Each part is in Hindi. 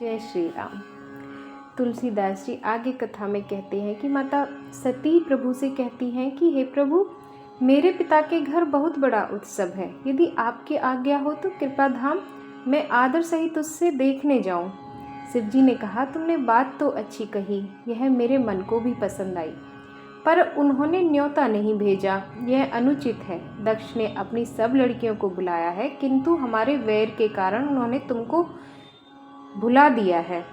जय श्री राम। तुलसीदास जी आगे कथा में कहते हैं कि माता सती प्रभु से कहती हैं कि हे प्रभु, मेरे पिता के घर बहुत बड़ा उत्सव है, यदि आपकी आज्ञा हो तो कृपा धाम मैं आदर सहित उससे देखने जाऊं। शिव जी ने कहा, तुमने बात तो अच्छी कही, यह मेरे मन को भी पसंद आई, पर उन्होंने न्योता नहीं भेजा, यह अनुचित है। दक्ष ने अपनी सब लड़कियों को बुलाया है, किंतु हमारे वैर के कारण उन्होंने तुमको भुला दिया है।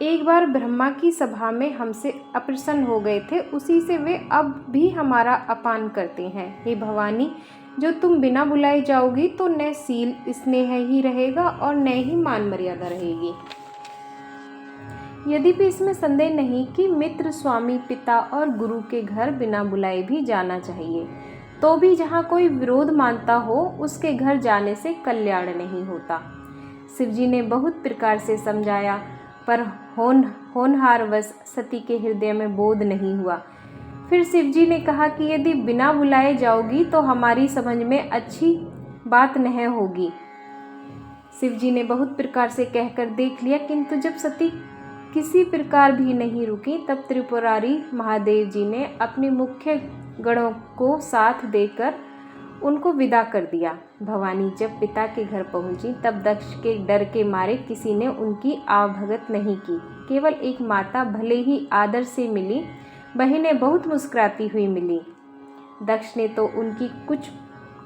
एक बार ब्रह्मा की सभा में हमसे अप्रसन्न हो गए थे, उसी से वे अब भी हमारा अपमान करते हैं। हे भवानी, जो तुम बिना बुलाए जाओगी तो न सील स्नेह ही रहेगा और न ही मान मर्यादा रहेगी। यद्यपि इसमें संदेह नहीं कि मित्र, स्वामी, पिता और गुरु के घर बिना बुलाए भी जाना चाहिए, तो भी जहाँ कोई विरोध मानता हो उसके घर जाने से कल्याण नहीं होता। शिवजी ने बहुत प्रकार से समझाया, पर होनहारवश सती के हृदय में बोध नहीं हुआ। फिर शिवजी ने कहा कि यदि बिना बुलाए जाओगी तो हमारी समझ में अच्छी बात नहीं होगी। शिवजी ने बहुत प्रकार से कहकर देख लिया, किंतु जब सती किसी प्रकार भी नहीं रुकी, तब त्रिपुरारी महादेव जी ने अपने मुख्य गणों को साथ देकर उनको विदा कर दिया। भवानी जब पिता के घर पहुंची, तब दक्ष के डर के मारे किसी ने उनकी आवभगत नहीं की। केवल एक माता भले ही आदर से मिली, बहनें बहुत मुस्कुराती हुई मिली। दक्ष ने तो उनकी कुछ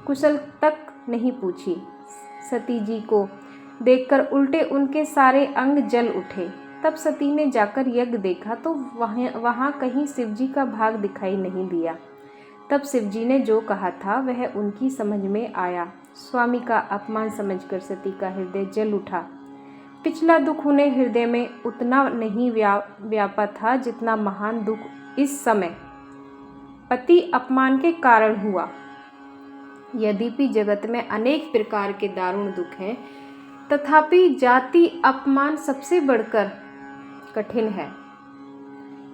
कुशल तक नहीं पूछी। सती जी को देखकर उल्टे उनके सारे अंग जल उठे। तब सती ने जाकर यज्ञ देखा तो वहाँ कहीं शिवजी का भाग दिखाई नहीं दिया। तब शिवजी ने जो कहा था वह उनकी समझ में आया। स्वामी का अपमान समझकर सती का हृदय जल उठा। पिछला दुख उन्हें हृदय में उतना नहीं व्यापा था जितना महान दुख इस समय पति अपमान के कारण हुआ। यद्यपि जगत में अनेक प्रकार के दारुण दुख हैं, तथापि जाति अपमान सबसे बढ़कर कठिन है।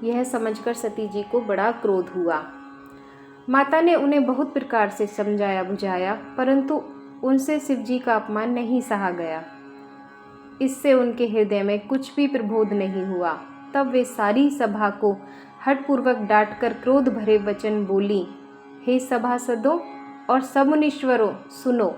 यह समझकर सती जी को बड़ा क्रोध हुआ। माता ने उन्हें बहुत प्रकार से समझाया बुझाया, परंतु उनसे शिवजी का अपमान नहीं सहा गया। इससे उनके हृदय में कुछ भी प्रबोध नहीं हुआ। तब वे सारी सभा को हठपूर्वक डांटकर क्रोध भरे वचन बोली, हे सभासदों और समुनीश्वरों, सुनो।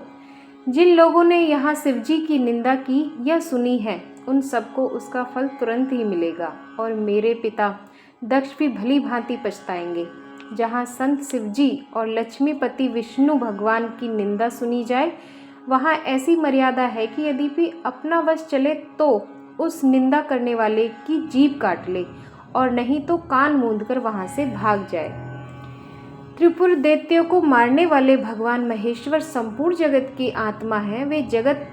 जिन लोगों ने यहाँ शिवजी की निंदा की या सुनी है, उन सबको उसका फल तुरंत ही मिलेगा, और मेरे पिता दक्ष भी भली भांति पछताएंगे। जहाँ संत शिवजी और लक्ष्मीपति विष्णु भगवान की निंदा सुनी जाए, वहाँ ऐसी मर्यादा है कि यदि अपना वश चले तो उस निंदा करने वाले की जीभ काट ले, और नहीं तो कान मूंदकर वहाँ से भाग जाए। त्रिपुर दैत्यों को मारने वाले भगवान महेश्वर संपूर्ण जगत की आत्मा है। वे जगत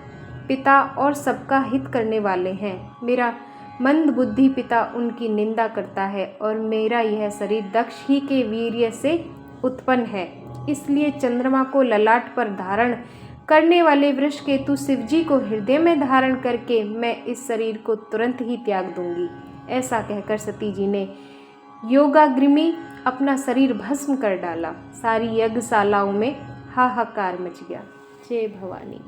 पिता और सबका हित करने वाले हैं। मेरा मंद बुद्धि पिता उनकी निंदा करता है, और मेरा यह शरीर दक्ष ही के वीर्य से उत्पन्न है। इसलिए चंद्रमा को ललाट पर धारण करने वाले वृषकेतु शिवजी को हृदय में धारण करके मैं इस शरीर को तुरंत ही त्याग दूंगी। ऐसा कहकर सती जी ने योगाग्नि अपना शरीर भस्म कर डाला। सारी यज्ञशालाओं में हाहाकार मच गया। जय भवानी।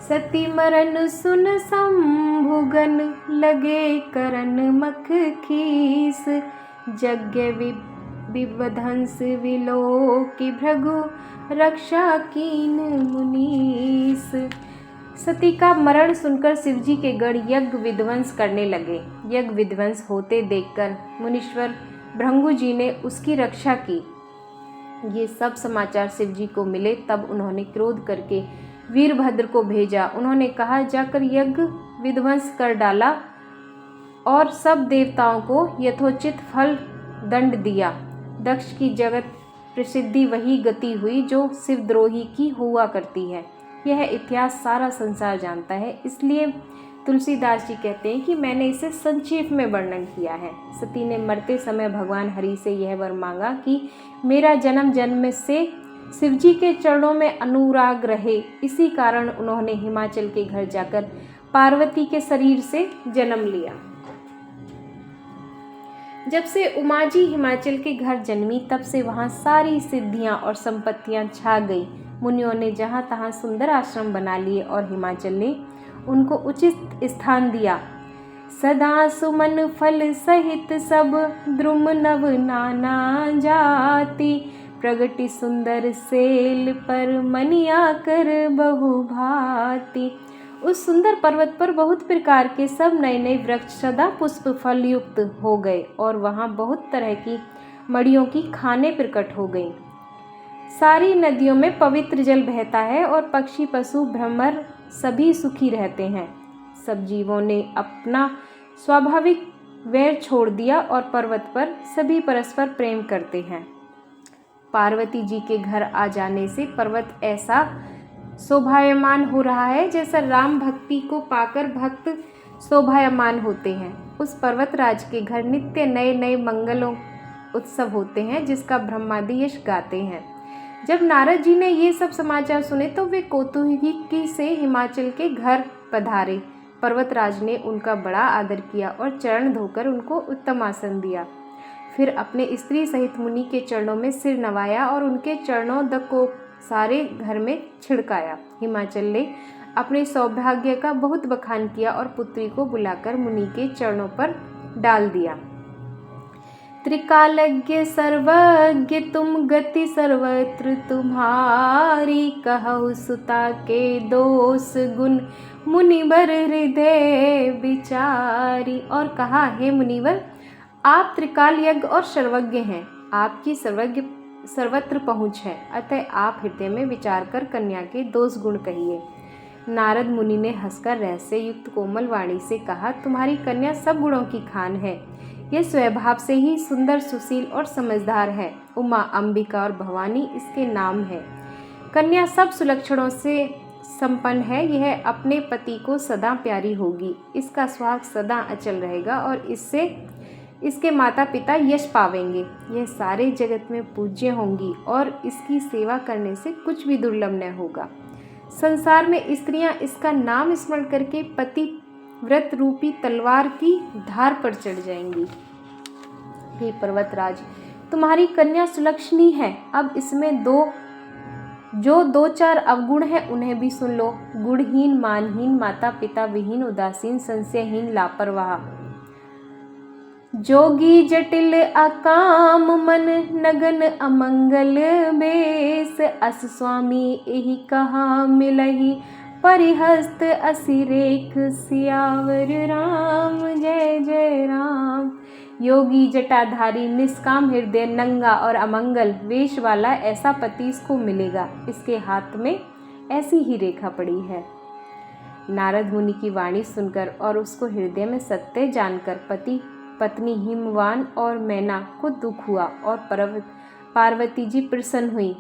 सती मरन सुन शंभुगन लगे करन मख खीस, यज्ञ विवधंस विलोकि भृगु रक्षा कीन मुनीस। सती का मरण सुनकर शिवजी के गण यज्ञ विध्वंस करने लगे। यज्ञ विध्वंस होते देखकर मुनीश्वर भृगु जी ने उसकी रक्षा की। ये सब समाचार शिवजी को मिले, तब उन्होंने क्रोध करके वीरभद्र को भेजा। उन्होंने कहा, जाकर यज्ञ विध्वंस कर डाला और सब देवताओं को यथोचित फल दंड दिया। दक्ष की जगत प्रसिद्धि वही गति हुई जो शिवद्रोही की हुआ करती है। यह इतिहास सारा संसार जानता है, इसलिए तुलसीदास जी कहते हैं कि मैंने इसे संक्षेप में वर्णन किया है। सती ने मरते समय भगवान हरि से यह वर मांगा कि मेरा जन्म जन्म से शिवजी के चरणों में अनुराग रहे। इसी कारण उन्होंने हिमाचल के घर जाकर पार्वती के शरीर से जन्म लिया। जब से उमा जी हिमाचल के घर जन्मी, तब से वहाँ सारी सिद्धियाँ और संपत्तियाँ छा गई। मुनियों ने जहाँ तहाँ सुंदर आश्रम बना लिए और हिमाचल ने उनको उचित स्थान दिया। सदा सुमन फल सहित सब द्रुम नव नाना जाति, प्रगति सुंदर सेल पर मनिया कर बहु भांति। उस सुंदर पर्वत पर बहुत प्रकार के सब नए नए वृक्ष सदा पुष्प फल युक्त हो गए और वहाँ बहुत तरह की मड़ियों की खानें प्रकट हो गईं। सारी नदियों में पवित्र जल बहता है और पक्षी पशु भ्रमर सभी सुखी रहते हैं। सब जीवों ने अपना स्वाभाविक वैर छोड़ दिया और पर्वत पर सभी परस्पर प्रेम करते हैं। पार्वती जी के घर आ जाने से पर्वत ऐसा शोभायमान हो रहा है जैसा राम भक्ति को पाकर भक्त शोभायमान होते हैं। उस पर्वतराज के घर नित्य नए नए मंगलों उत्सव होते हैं जिसका ब्रह्मादि यश गाते हैं। जब नारद जी ने ये सब समाचार सुने तो वे कौतूहली से हिमाचल के घर पधारे। पर्वतराज ने उनका बड़ा आदर किया और चरण धोकर उनको उत्तम आसन दिया। फिर अपने स्त्री सहित मुनि के चरणों में सिर नवाया और उनके चरणों को सारे घर में छिड़काया। हिमाचल ने अपने सौभाग्य का बहुत बखान किया और पुत्री को बुलाकर मुनि के चरणों पर डाल दिया। त्रिकालज्ञ सर्वज्ञ तुम गति सर्वत्र तुम्हारी, कहु सुता के दोष गुण मुनिवर हृदय विचारी। और कहा, हे मुनिवर, आप त्रिकाल यज्ञ और सर्वज्ञ हैं, आपकी सर्वत्र पहुँच है, अतः आप हृदय में विचार कर कन्या के दोष गुण कहिए। नारद मुनि ने हंसकर रहस्य युक्त कोमल वाणी से कहा, तुम्हारी कन्या सब गुणों की खान है। यह स्वभाव से ही सुंदर, सुशील और समझदार है। उमा, अंबिका और भवानी इसके नाम है। कन्या सब सुलक्षणों से संपन्न है। यह अपने पति को सदा प्यारी होगी, इसका सुहाग सदा अचल रहेगा और इसके माता पिता यश पावेंगे। यह सारे जगत में पूज्य होंगी और इसकी सेवा करने से कुछ भी दुर्लभ न होगा। संसार में स्त्रियां इसका नाम स्मरण करके पति व्रत रूपी तलवार की धार पर चढ़ जाएंगी। हे पर्वतराज, तुम्हारी कन्या सुलक्षणी है। अब इसमें जो दो चार अवगुण है उन्हें भी सुन लो। गुणहीन, मानहीन, माता पिता विहीन, उदासीन, संशयहीन, लापरवाह, जोगी, जटिल, अकाम, मन नगन, अमंगल बेस, अस स्वामी यही कहा मिलही, परिहस्त असिरेख, सियावर राम जय जय राम। योगी, जटाधारी, निष्काम हृदय, नंगा और अमंगल वेश वाला ऐसा पति इसको मिलेगा। इसके हाथ में ऐसी ही रेखा पड़ी है। नारद मुनि की वाणी सुनकर और उसको हृदय में सत्य जानकर पति पत्नी हिमवान और मैना को दुख हुआ और पार्वती जी प्रसन्न हुई।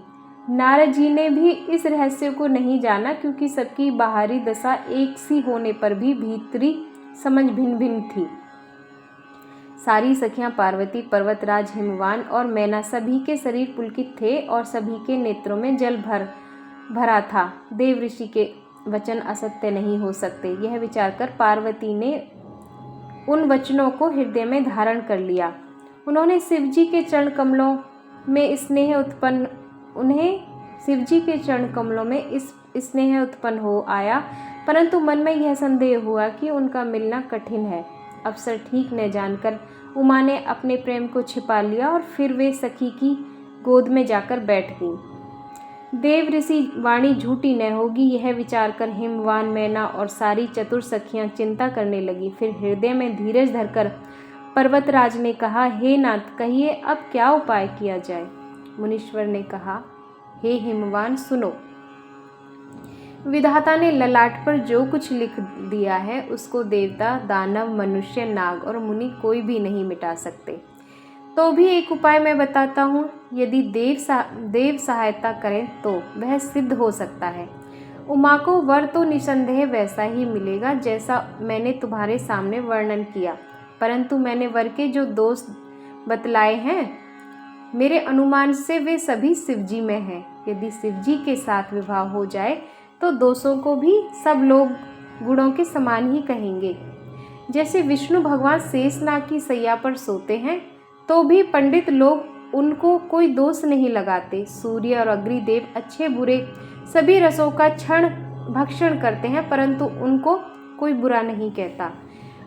नारद जी ने भी इस रहस्य को नहीं जाना, क्योंकि सबकी बाहरी दशा एक सी होने पर भी भीतरी समझ भिन्न भिन्न थी। सारी सखियां पार्वती, पर्वतराज, हिमवान और मैना सभी के शरीर पुलकित थे और सभी के नेत्रों में जल भरा था। देव ऋषि के वचन असत्य नहीं हो सकते, यह विचार कर पार्वती ने उन वचनों को हृदय में धारण कर लिया। उन्होंने शिवजी के चरण कमलों में स्नेह उत्पन्न हो आया, परंतु मन में यह संदेह हुआ कि उनका मिलना कठिन है। अवसर ठीक न जानकर उमा ने अपने प्रेम को छिपा लिया और फिर वे सखी की गोद में जाकर बैठ गई। देव ऋषि वाणी झूठी न होगी, यह विचार कर हिमवान, मैना और सारी चतुर सखियां चिंता करने लगी। फिर हृदय में धीरज धरकर पर्वतराज ने कहा, हे नाथ, कहिए अब क्या उपाय किया जाए। मुनीश्वर ने कहा, हे हिमवान, सुनो। विधाता ने ललाट पर जो कुछ लिख दिया है उसको देवता, दानव, मनुष्य, नाग और मुनि कोई भी नहीं मिटा सकते। तो भी एक उपाय मैं बताता हूँ, यदि देव सहायता करें तो वह सिद्ध हो सकता है। उमा को वर तो निसंदेह वैसा ही मिलेगा जैसा मैंने तुम्हारे सामने वर्णन किया, परंतु मैंने वर के जो दोष बतलाए हैं, मेरे अनुमान से वे सभी शिवजी में हैं। यदि शिवजी के साथ विवाह हो जाए तो दोषों को भी सब लोग गुणों के समान ही कहेंगे। जैसे विष्णु भगवान शेषनाग की सैया पर सोते हैं तो भी पंडित लोग उनको कोई दोष नहीं लगाते। सूर्य और अग्निदेव अच्छे बुरे सभी रसों का क्षण भक्षण करते हैं, परंतु उनको कोई बुरा नहीं कहता।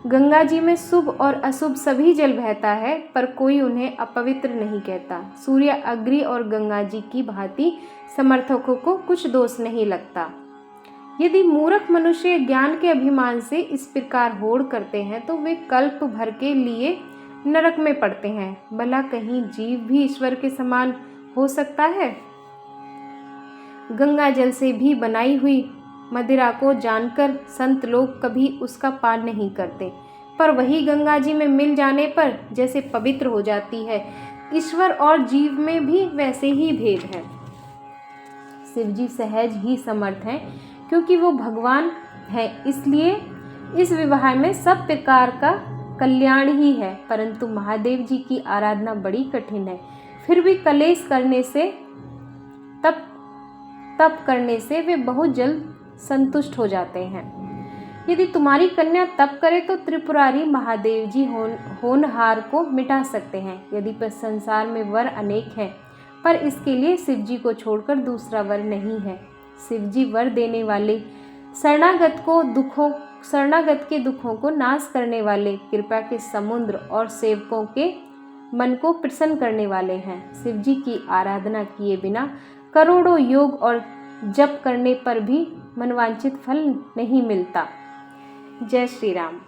गंगा जी में शुभ और अशुभ सभी जल बहता है, पर कोई उन्हें अपवित्र नहीं कहता। सूर्य, अग्नि और गंगा जी की भांति समर्थकों को कुछ दोष नहीं लगता। यदि मूर्ख मनुष्य ज्ञान के अभिमान से इस प्रकार होड़ करते हैं तो वे कल्प भर के लिए नरक में पड़ते हैं। भला कहीं जीव भी ईश्वर के समान हो सकता है? गंगा जल से भी बनाई हुई मदिरा को जानकर संत लोग कभी उसका पान नहीं करते, पर वही गंगा जी में मिल जाने पर जैसे पवित्र हो जाती है। ईश्वर और जीव में भी वैसे ही भेद है। शिव जी सहज ही समर्थ हैं, क्योंकि वो भगवान है, इसलिए इस विवाह में सब प्रकार का कल्याण ही है। परंतु महादेव जी की आराधना बड़ी कठिन है, फिर भी कलेश करने से तप करने से वे बहुत जल्द संतुष्ट हो जाते हैं। यदि तुम्हारी कन्या तप करे तो त्रिपुरारी महादेव जी होनहार को मिटा सकते हैं। यदि पर संसार में वर अनेक हैं, पर इसके लिए शिव जी को छोड़कर दूसरा वर नहीं है। शिव जी वर देने वाले, शरणागत के दुखों को नाश करने वाले, कृपा के समुद्र और सेवकों के मन को प्रसन्न करने वाले हैं। शिव जी की आराधना किए बिना करोड़ों योग और जप करने पर भी मनवांछित फल नहीं मिलता। जय श्री राम।